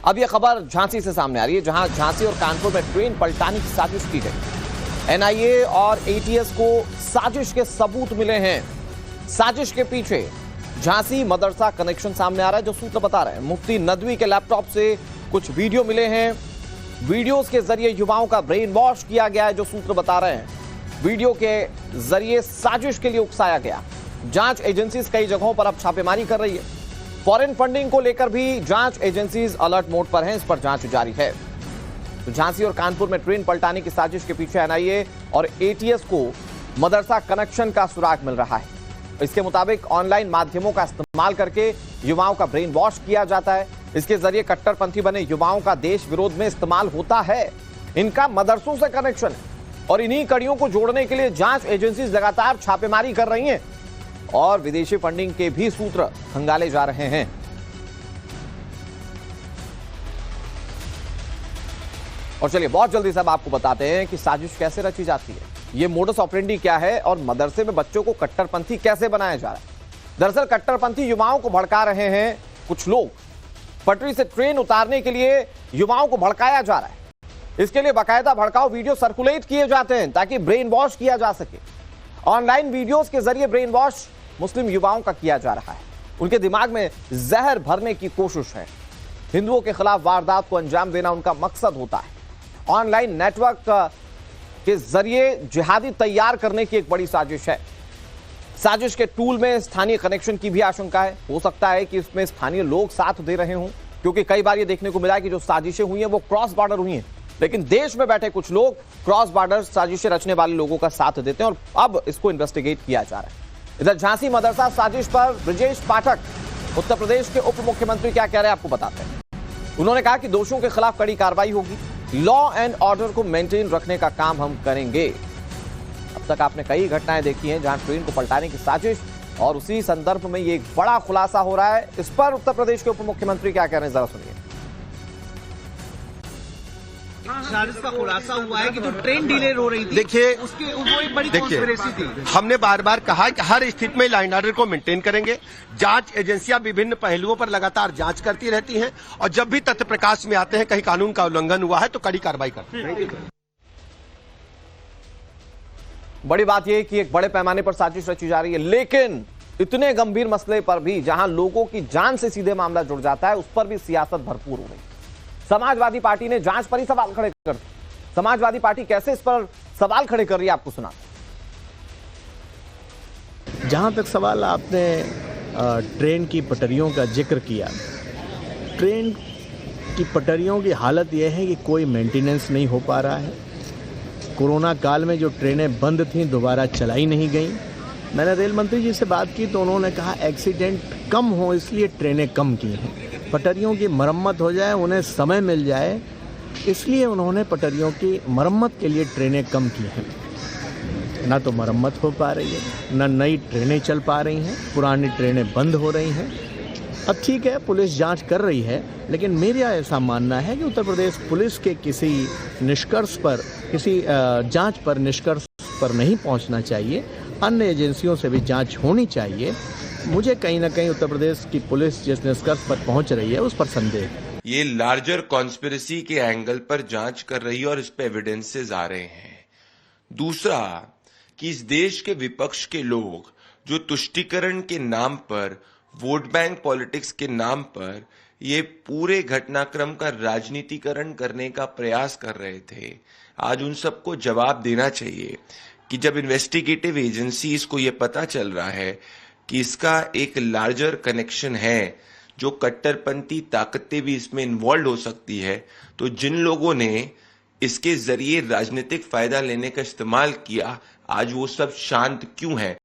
अब यह खबर झांसी से सामने आ रही है, जहां झांसी और कानपुर में ट्रेन पलटाने की साजिश की गई। एनआईए और एटीएस को साजिश के सबूत मिले हैं। साजिश के पीछे झांसी मदरसा कनेक्शन सामने आ रहा है, जो सूत्र बता रहे हैं। मुफ्ती नदवी के लैपटॉप से कुछ वीडियो मिले हैं। वीडियोस के जरिए युवाओं का ब्रेन वॉश किया गया है, जो सूत्र बता रहे हैं। वीडियो के जरिए साजिश के लिए उकसाया गया। जांच एजेंसीज कई जगहों पर अब छापेमारी कर रही है। फॉरेन फंडिंग को लेकर भी जांच एजेंसीज अलर्ट मोड पर हैं, इस पर जांच जारी है। तो झांसी और कानपुर में ट्रेन पलटाने की साजिश के पीछे एनआईए और एटीएस को मदरसा कनेक्शन का सुराग मिल रहा है। इसके मुताबिक ऑनलाइन माध्यमों का इस्तेमाल करके युवाओं का ब्रेन वॉश किया जाता है। इसके जरिए कट्टरपंथी बने युवाओं का देश विरोध में इस्तेमाल होता है। इनका मदरसों से कनेक्शन है और इन्हीं कड़ियों को जोड़ने के लिए जांच एजेंसीज लगातार छापेमारी कर रही हैं और विदेशी फंडिंग के भी सूत्र खंगाले जा रहे हैं। और चलिए बहुत जल्दी से अब आपको बताते हैं कि साजिश कैसे रची जाती है, ये मोडस ऑपरेंडी क्या है और मदरसे में बच्चों को कट्टरपंथी कैसे बनाया जा रहा है। दरअसल कट्टरपंथी युवाओं को भड़का रहे हैं कुछ लोग। पटरी से ट्रेन उतारने के लिए युवाओं को भड़काया जा रहा है। इसके लिए बाकायदा भड़काऊ वीडियो सर्कुलेट किए जाते हैं ताकि ब्रेन वॉश किया जा सके। ऑनलाइन वीडियोस के जरिए ब्रेन वॉश मुस्लिम युवाओं का किया जा रहा है। उनके दिमाग में जहर भरने की कोशिश है। हिंदुओं के खिलाफ वारदात को अंजाम देना उनका मकसद होता है। ऑनलाइन नेटवर्क के जरिए जिहादी तैयार करने की एक बड़ी साजिश है। साजिश के टूल में स्थानीय कनेक्शन की भी आशंका है। हो सकता है कि इसमें स्थानीय लोग साथ दे रहे हों, क्योंकि कई बार यह देखने को मिला है कि जो साजिशें हुई हैं वो क्रॉस बॉर्डर हुई हैं, लेकिन देश में बैठे कुछ लोग क्रॉस बॉर्डर साजिशें रचने वाले लोगों का साथ देते हैं और अब इसको इन्वेस्टिगेट किया जा रहा है। इधर झांसी मदरसा साजिश पर ब्रजेश पाठक उत्तर प्रदेश के उप मुख्यमंत्री क्या कह रहे हैं आपको बताते हैं। उन्होंने कहा कि दोषियों के खिलाफ कड़ी कार्रवाई होगी। लॉ एंड ऑर्डर को मेंटेन रखने का काम हम करेंगे। अब तक आपने कई घटनाएं देखी हैं जहां ट्रेन को पलटाने की साजिश, और उसी संदर्भ में ये एक बड़ा खुलासा हो रहा है। इस पर उत्तर प्रदेश के उप मुख्यमंत्री क्या कह रहे हैं, जरा सुनिए। साजिश का खुलासा हुआ है कि जो ट्रेन डिले हो रही थी, देखिए उसकी वो एक बड़ी कॉन्स्पिरेसी थी। हमने बार बार कहा कि हर स्थिति में लाइन ऑर्डर को मेंटेन करेंगे। जांच एजेंसियां विभिन्न पहलुओं पर लगातार जांच करती रहती हैं और जब भी तथ्य प्रकाश में आते हैं कहीं कानून का उल्लंघन हुआ है तो कड़ी कार्रवाई करते हैं। बड़ी बात यह कि एक बड़े पैमाने पर साजिश रची जा रही है, लेकिन इतने गंभीर मसले पर भी जहां लोगों की जान से सीधे मामला जुड़ जाता है, उस पर भी सियासत भरपूर हो गई। समाजवादी पार्टी ने जांच पर ही सवाल खड़े कर दिए। समाजवादी पार्टी कैसे इस पर सवाल खड़े कर रही है, आपको सुना। जहां तक सवाल आपने ट्रेन की पटरियों का जिक्र किया, ट्रेन की पटरियों की हालत यह है कि कोई मेंटेनेंस नहीं हो पा रहा है। कोरोना काल में जो ट्रेनें बंद थीं दोबारा चलाई नहीं गई। मैंने रेल मंत्री जी से बात की तो उन्होंने कहा एक्सीडेंट कम हो इसलिए ट्रेनें कम की हैं। पटरियों की मरम्मत हो जाए, उन्हें समय मिल जाए, इसलिए उन्होंने पटरियों की मरम्मत के लिए ट्रेनें कम की हैं। ना तो मरम्मत हो पा रही है, ना नई ट्रेनें चल पा रही हैं, पुरानी ट्रेनें बंद हो रही हैं। अब ठीक है, पुलिस जांच कर रही है, लेकिन मेरा ऐसा मानना है कि उत्तर प्रदेश पुलिस के किसी निष्कर्ष पर, किसी जांच पर, निष्कर्ष पर नहीं पहुंचना चाहिए। अन्य एजेंसियों से भी जांच होनी चाहिए। मुझे कहीं ना कहीं उत्तर प्रदेश की पुलिस जिस निष्कर्ष पर पहुंच रही है उस पर संदेह है। ये लार्जर कॉन्स्पिरेसी के एंगल पर जांच कर रही है और इस पे एविडेंसेस आ रहे हैं। दूसरा कि इस देश के विपक्ष के लोग जो तुष्टीकरण के नाम पर, वोट बैंक पॉलिटिक्स के नाम पर ये पूरे घटनाक्रम का राजनीतिकरण करने का प्रयास कर रहे थे, आज उन सबको जवाब देना चाहिए कि जब इन्वेस्टिगेटिव एजेंसीज को ये पता चल रहा है कि इसका एक लार्जर कनेक्शन है, जो कट्टरपंथी ताकतें भी इसमें इन्वॉल्व हो सकती है, तो जिन लोगों ने इसके जरिए राजनीतिक फायदा लेने का इस्तेमाल किया, आज वो सब शांत क्यों है।